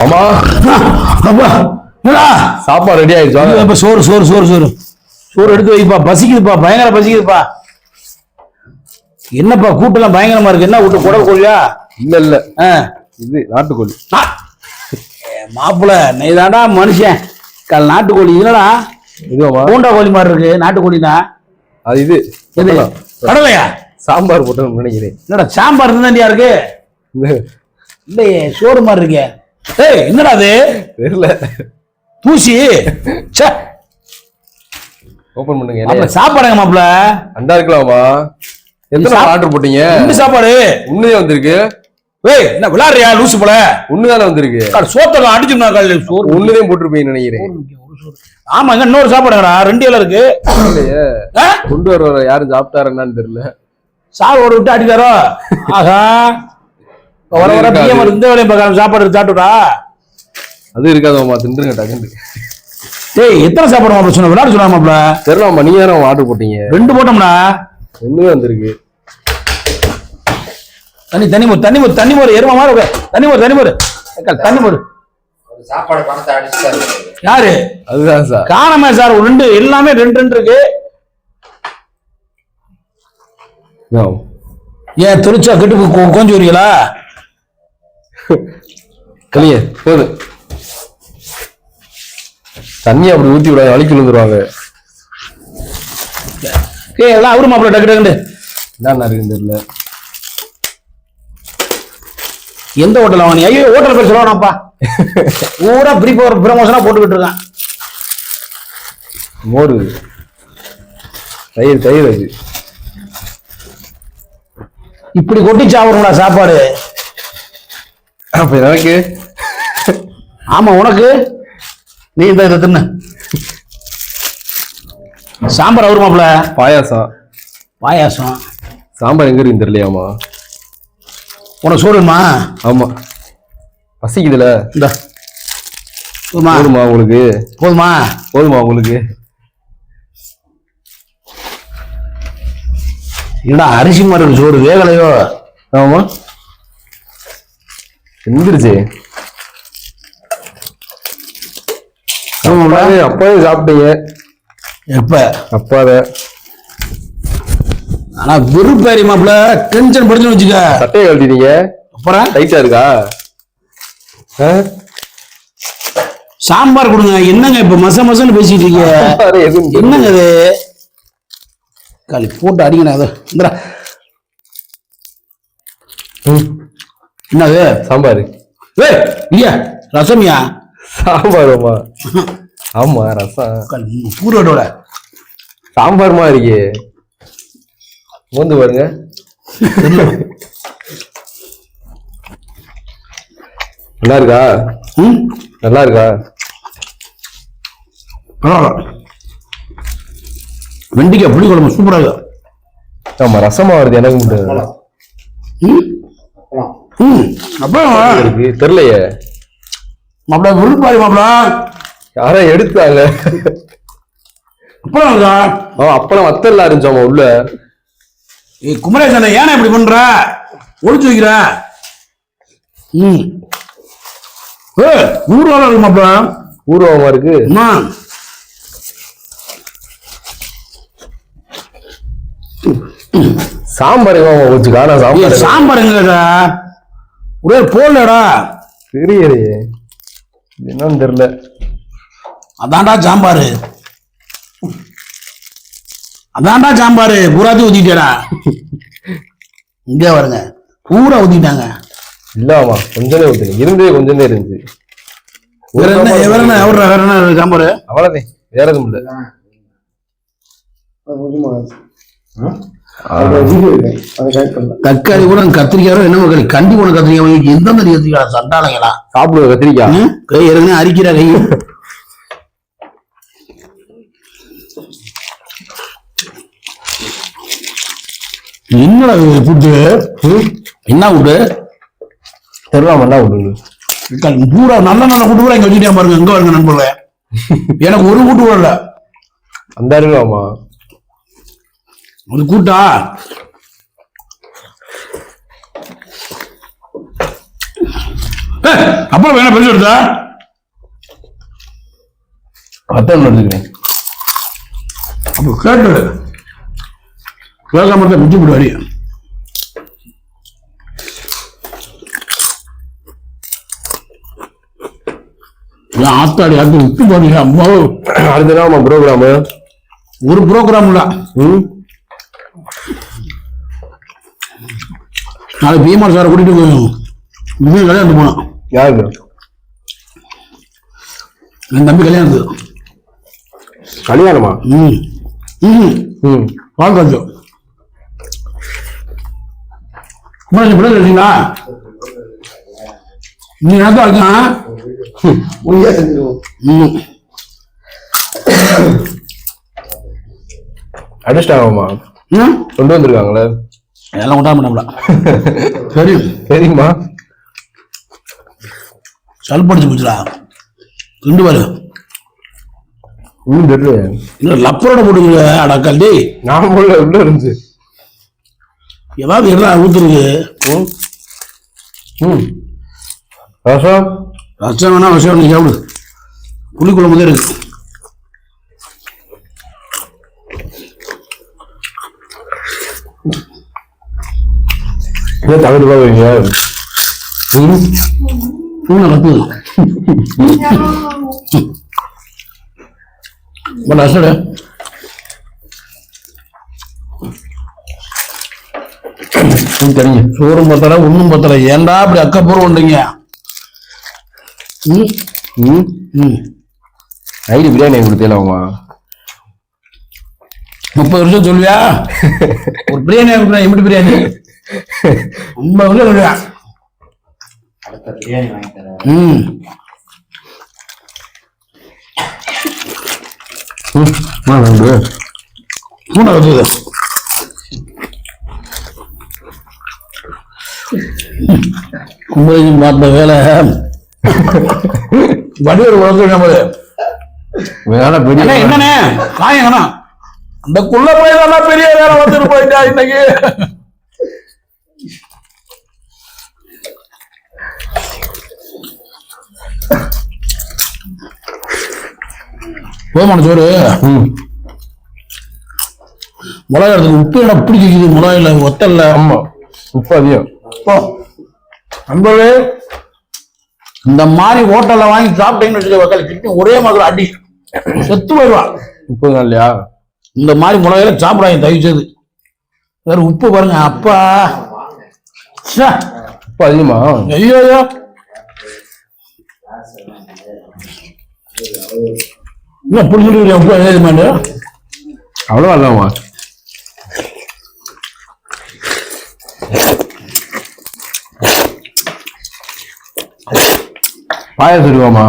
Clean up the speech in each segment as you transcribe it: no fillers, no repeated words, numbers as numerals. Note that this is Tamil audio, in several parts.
அம்மா அப்பா என்னடா சாப்பாடு ரெடி ஆயிடுச்சு. இப்ப சோறு சோறு சோறு சோறு சோறு எடுத்து வைப்பா, பசிக்குதுப்பா, பயங்கர பசிக்குதுப்பா. என்னப்பா கூட்டெல்லாம் பயங்கரமா இருக்கு. என்ன கூட்டு, குடல் கோழியா? இல்ல இல்ல, இது நாட்டுக்கோழி. மாப்பிள்ள நீதாண்டா மனுஷன். நாட்டுக்கோழி இல்லடா, இதுவா பூண்டா கோழி மாதிரி இருக்கு. நாட்டுக்கோழினா அது இது கடலையா? சாம்பார் போட்டோம்னு நினைக்கிறேன். என்னடா சாம்பார் இருந்தாண்டியா இருக்கு? இல்லையே, சோறு மாதிரி இருக்கே. ஏய் என்னடா அது? தெரியல, தூசி. ஓபன் பண்ணுங்க. சாப்பாடுங்க மாப்பிள்ள. அண்டா இருக்கலாமா? எத்தனை ஆர்டர் போட்டீங்க? ரெண்டு சாப்பாடு. உண்மையே வந்திருக்கு. ஏய் என்ன விளையாடுறியா லூசு போல? உண்மைதானே வந்திருக்கு. சோத்தெல்லாம் அடிச்சுனா காலையில சோறு உண்மையே போட்டுருப்பீங்கன்னு நினைக்கிறேன். ஆமா, இங்க இன்னொரு சாப்பாடுங்கடா, ரெண்டு இலை இருக்கு. கொண்டு வர யாரும் சாப்பிட்டாருன்னு தெரியல. சாப்பாடு ஒரு விட்டு அடிக்காரோ? ஆஹா, வர வர பிஎம் இந்த வேலையும் பார்க்கலாம். சாப்பாடு சாப்பிட்டுடா. அது இருக்காதம்மா, தின்றுங்க டக்குன்னு. ஏய் எத்தனை சாப்பாடு மாப்பிள்ள சொன்ன? விளையாட சொன்னா மாப்பிள்ள. தெரியலாமா, நீங்க தானே ஆர்டர் போட்டீங்க. ரெண்டு போட்டோம்னா ஒண்ணுமே வந்திருக்கு. தண்ணி தண்ணி மோர் தண்ணி மோர் தண்ணி மோர் எருமா மாதிரி தண்ணி மோர் தண்ணி மோர் தண்ணி மோர். சாப்பாடு பணத்தை அடிச்சுட்டாரு. யாரு? அதுதான் சார். காணமே சார், ரெண்டு எல்லாமே ரெண்டு ரெண்டு இருக்கு. ஏன் திருச்சா கெட்டு கொஞ்சம் வரீங்களா? கலிய போது தண்ணி அப்படி ஊத்தி விட வலிக்கு விழுந்துருவாங்க. எல்லாம் அவரு மாப்பிள்ள டக்கு டக்குண்டு என்ன இருக்குன்னு தெரியல. எந்த ஹோட்டல் வாங்க? ஐயோ ஹோட்டல் பேர் சொல்லணும்ப்பா. ஊரா ப்ரமோஷனா போட்டுக்கிட்டு இருக்கான். மோரு தயிர் தயிர் அது இப்படி கொட்டி சாப்பிடுங்களா சாப்பாடு? அப்ப எனக்கு ஆமா உனக்கு. நீ இந்த இதை தின்னு. சாம்பார் அவரு மாப்பிள்ள. பாயாசம். பாயாசம் சாம்பார் எங்க இருக்குன்னு தெரியலையாமா? உனக்கு சோறுமா? ஆமா, பசிக்குதுல. இந்த போதுமா உங்களுக்கு? போதுமா? போதுமா உங்களுக்கு? இல்லடா அரிசி மாதிரி சோறு வேகலையோ? ஆமா எந்திரிச்சு அப்பாவே சாப்பிட்டீங்க. எப்ப? அப்பாத. ஆனா விருப்பேரி மாப்பிள்ள டென்ஷன் படிச்சுன்னு வச்சுக்க. சட்டையை கழட்டிட்டீங்க. அப்புறம் டைட்டா இருக்கா? சாம்பார் கொடுங்க. என்னங்க இப்ப மச மசன்னு பேசிட்டு இருக்கீங்க? என்னங்க அது? களி போட்டு அடிக்கணும். அது இந்தா என்னது? சாம்பார். ஏய் இல்லையா ரசமியா? சாம்பாருமா? ஆமா ரசம். பூரோட சாம்பார்மா இருக்கே. மோந்து பாருங்க. நல்லா இருக்கா? நல்லா இருக்கா? வெண்டிக்காய் புளி குழம்பு சூப்பரா இருக்கு. ஆமா ரசமா வருது எனக்கு முடியாது. இருக்கு தெரியலையே மாப்பிள்ள. விருப்பாரி மாப்பிள்ள யாரோ எடுத்தாங்க. அப்பளம் அப்பளம் வத்தல்லாம் இருந்துச்சாமா உள்ள. குமரேசன் ஏன்னா இப்படி பண்ற? ஒழிச்சு வைக்கிற. ஊர்வலம் இருக்கு மாப்பிள்ள. ஊர்வலமா இருக்கு. சாம்பார் வச்சுக்கா. நான் சாம்பார் சாம்பார் எங்க ஒரே போடலடா. தெரியலையே என்னன்னு தெரியல. அதான்டா சாம்பாரு, அதான்டா சாம்பாரு. பூராத்தையும் ஊத்திட்டா. இங்க வருங்க பூரா ஊத்திட்டாங்க. இல்லாமா கொஞ்சமே ஊத்துங்க. இருந்தே கொஞ்சமே இருந்துச்சு. வேற என்ன சாம்பாரு? அவ்வளவுதான், வேற எதுவும் இல்ல. தக்காளி கூட கத்திரிக்காய் என்ன கண்டி போன கத்திரிக்காய். எந்த மாதிரி கத்திரிக்காய்? சண்டாளைங்களா சாப்பிடுவ கத்திரிக்காய். கை இறங்க அரிக்கிற கை. என்னடா ஃபுட்டு? என்ன ஃபுட்டு தெரியலாம். என்ன ஃபுட்டு? பூரா நல்ல நல்ல ஃபுட்டு கூட இங்க வச்சுட்டே பாருங்க. எங்க வருங்க நண்பர்களே, எனக்கு ஒரு ஃபுட்டு கூட இல்ல. அந்த அறிவாமா அது கூட்டா? அப்புறம் வேணா பெருசு எடுத்தா அத்தான் எடுத்துக்கிறேன். அப்போ கேட்டு கேட்காம தான் மிஞ்சி போடுவாரி. ஆத்தாடி அது விட்டு போனீங்க அம்மா. அடுத்த நாள் ப்ரோக்ராமு ஒரு ப்ரோக்ராம் இல்ல. நாளைக்கு பிஎம்ஆர் சாரை கூட்டிட்டு போய் கல்யாணம் போனோம். யாருக்கு? என் தம்பி கல்யாணத்துக்கு. கல்யாணமா? வாழ்க்கை பிள்ளை இருக்கீங்களா? நீ நேரத்தா இருக்கான் அடிச்சிட்டாங்கம்மா. கொண்டு வந்திருக்காங்களே எல்லாம் கொண்டா பண்ணல. சரி சரிம்மா. சல்படிச்சு போச்சுடா. ரெண்டு பாரு தெரியல. லப்பரோட போட்டுங்க அடக்கால். டேய் நான் உள்ள இருந்துச்சு ஏதாவது என்ன ஊத்துருக்கு. ரசம் ரசம் வேணா விஷயம் நீ சாப்பிடு. புளிக்குழம்பு தான் இருக்கு. தவிர பாக்குறீங்க கத்துது ரசடு. தெரியும். சோறும் பத்தல ஒன்னும் பத்தல. ஏன்டா அப்படி அக்கப்பூர்வம் உண்டுங்க. ஐடி பிரியாணி கொடுத்தேலாமா? 30 வருஷம் சொல்லுவியா? ஒரு பிரியாணி கொடுக்குறேன். எப்படி பிரியாணி 50 வருஷம் சொல்லுவியா? அடுத்த பிரியாணி வாங்கி தரேன். கும்பலையும் பார்த்த வேலை வடிவர் வளர்த்து வேலை பெரிய என்னண்ணே காயங்கண்ணா அந்த குள்ள போய் பெரிய வேலை வந்துட்டு போயிட்டா இன்னைக்கு. போமான சோறு மிளகா எடுத்து உப்பு இடம் பிடிச்சிக்குது. மிளகா இல்ல ஒத்தல்ல. ஆமா உப்பு அதிகம். நண்பர்களே இந்த மாதிரி ஹோட்டல்ல வாங்கி சாப்பிட்டீங்கன்னு வச்சுக்க ஒரே மாதிரி அடி செத்து போயிடுவா. உப்பு இல்லையா? இந்த மாதிரி மிளகாயில சாப்பிடாங்க தயவு செய்து. வேற உப்பு பாருங்க அப்பா. உப்பு அதிகமா? ஐயோ புடிச்சிட்டு உப்பு அதிகமாண்டு அவ்வளோ இல்லாமா? பாயாசம் இருக்குமா?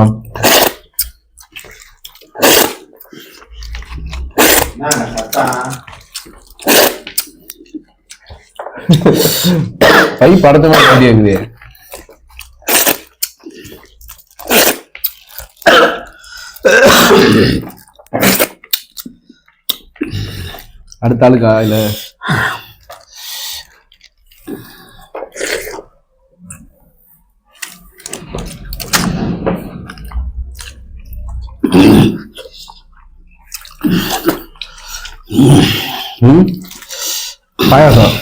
பை படத்தை மாதிரி இருக்குது. அடுத்த ஆளுக்கா இல்ல? பாயாசம்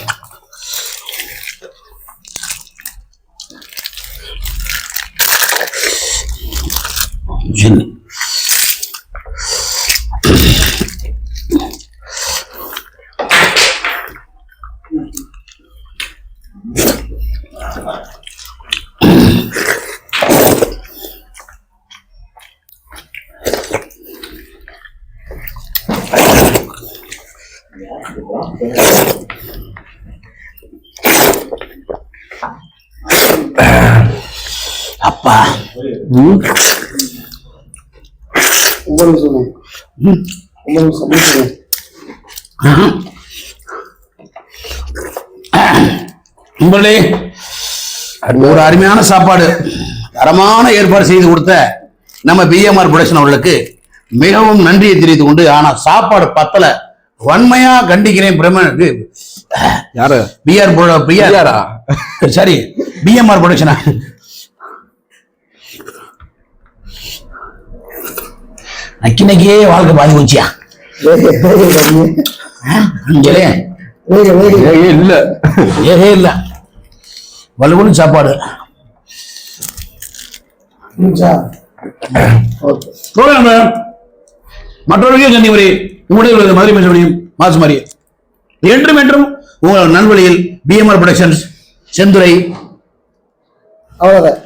அப்பா. ஒரு அருமையான சாப்பாடு தரமான ஏற்பாடு செய்து கொடுத்த நம்ம பிஎம்ஆர் புரொடக்ஷன் அவர்களுக்கு மிகவும் நன்றியை தெரிவித்துக் கொண்டு, ஆனா சாப்பாடு பத்தல வன்மையா கண்டிக்கிறேன். பிரம்மனுக்கு யாரு? பிஆர் சரி பிஎம்ஆர் புரொடக்ஷனா நக்கினைக்கே வாழ்க்கை பாதி போச்சியா அஞ்சலே இல்ல ஏகே இல்ல வலுவலும் சாப்பாடு மற்றொரு சந்தி முறை உங்களுடைய மதுரை பேசப்படியும் மாசு மாதிரி என்றும் என்றும் உங்கள் நல்வழியில் பிஎம்ஆர் புரொடக்ஷன்ஸ் செந்துரை அவ்வளவுதான்